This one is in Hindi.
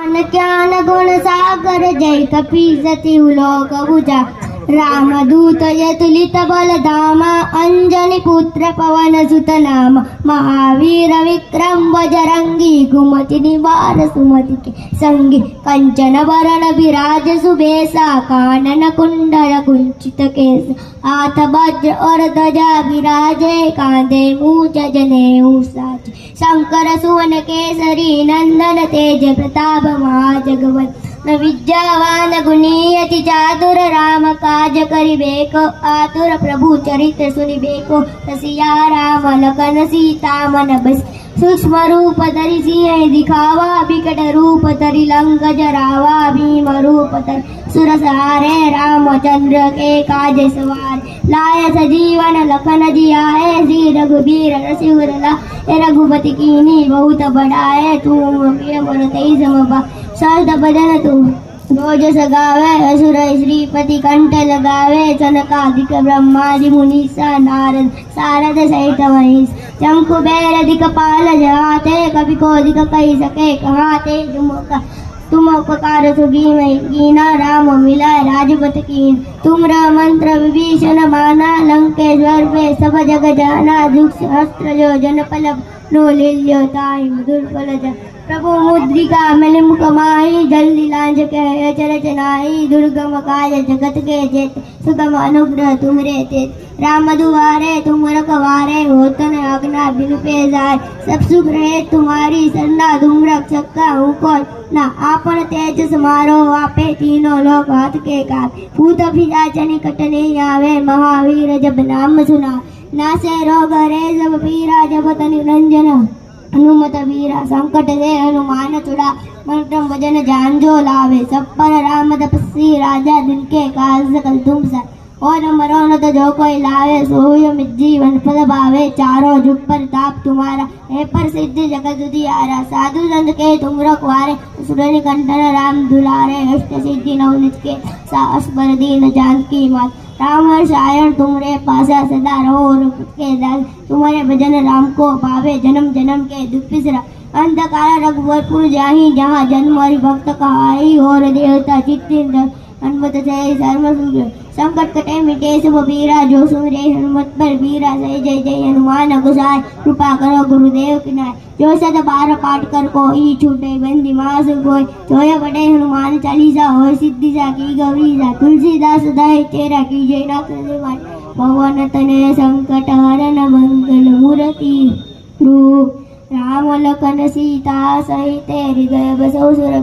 ज्ञान गुण सागर जय कपीसति लोक भुजा रामदूत यतुलित बलधामा अंजनी पुत्र पवन सुत नाम महावीर विक्रम बजरंगी घुमति निवार सुमति के संगी कंचन वरण विराज सुबेसा कानन कुंडल कुंचित केस हाथ वज्र और ध्वजा विराजे कांधे मूंज जनेऊ साज शंकर सुवन केसरी नंदन तेज प्रताप महाजगवंत न विद्यावान गुणीयति चातुर राम काज करिबेको आतुर प्रभु चरित्र सुनिबेको रसिया राम लखन सीता मन बस सूक्ष्म रूप धरि सिंह दिखावा विकट रूप धरि लंक जरावा भीम रूप धरि सुर सहारे रामचंद्र के काज सवार लाय सजीवन लखन जियाए श्री रघुबीर रसिवर लाए रघुपति कीनी बहुत बढ़ाए तुम मन तेई समबा सर्द भजन तू रोज सगावे असुर श्रीपति कंठ लगावे सनकादिक ब्रह्मादि मुनीसा नारद सारद सहित महेश चमकु बैर दिक्पाल जहाते कवि को दिक कही सके कहाते तुम उपकार सुगी में कीना राम मिलाए राजपत कीन तुम मंत्र विभीषण माना लंकेश्वर पे सब जग जाना दुख हस्त्र जो जन पलभ नो लील्यो ताई मधुर फल प्रभु मुद्रिका मिल मुख माही जल्दी लांज के चरचनाई दुर्गम काज जगत के जेत सुगम अनुग्रह तुमरे तेत राम दुआरे तुम रखवारे होतन आज्ञा बिनु पेजाय सब सुख रहे तुम्हारी सरना तुम रक्षक का हुको ना आपन तेज समारो आपे तीनों लोक हाथ के का भूत पिशाच निकट नहीं आवे महावीर जब नाम सुना नासे रोग रे जब पीरा जब तनि रंजन हनुमत वीरा संकट से हनुमान छुड़ा मंत्रम भजन जानजो लावे सब पर राम तपस्वी राजा दिन के काज सकल तुम सा और मरो न तो जो कोई लावे सोय मित जीवन फल भावे चारों जुग पर ताप तुम्हारा हे पर सिद्धि जगत दुधियारा साधु संत के तुम रखवारे सुरनि कंठन राम दुलारे अष्ट सिद्धि नवनित के साहस बर दीन जानकी मात राम शायण तुमरे पासा सदा रहो के दास तुम्हारे भजन राम को पावे जन्म जन्म के दुख पिसरा अंधकार रघुवरपुर जाही जहाँ जन्म हरि भक्त कहाई और देवता चित्तिंद्र हनुमत से सर्व सुख संकट कटे मिटे सब पीरा जो सुमरे हनुमत पर वीरा जय जय जय हनुमान गुसाय कृपा करो गुरुदेव की नाय जो सद बार पाठ कर कोई छूटे बंदी मास कोई जोय बड़े हनुमान चालीसा हो सिद्धि सा की गौरीसा तुलसीदास सदाय तेरा की जय नाथ देवान भवन तनय संकट हरन मंगल मूर्ति रूप राम लखन सीता सहित हृदय बसो सुर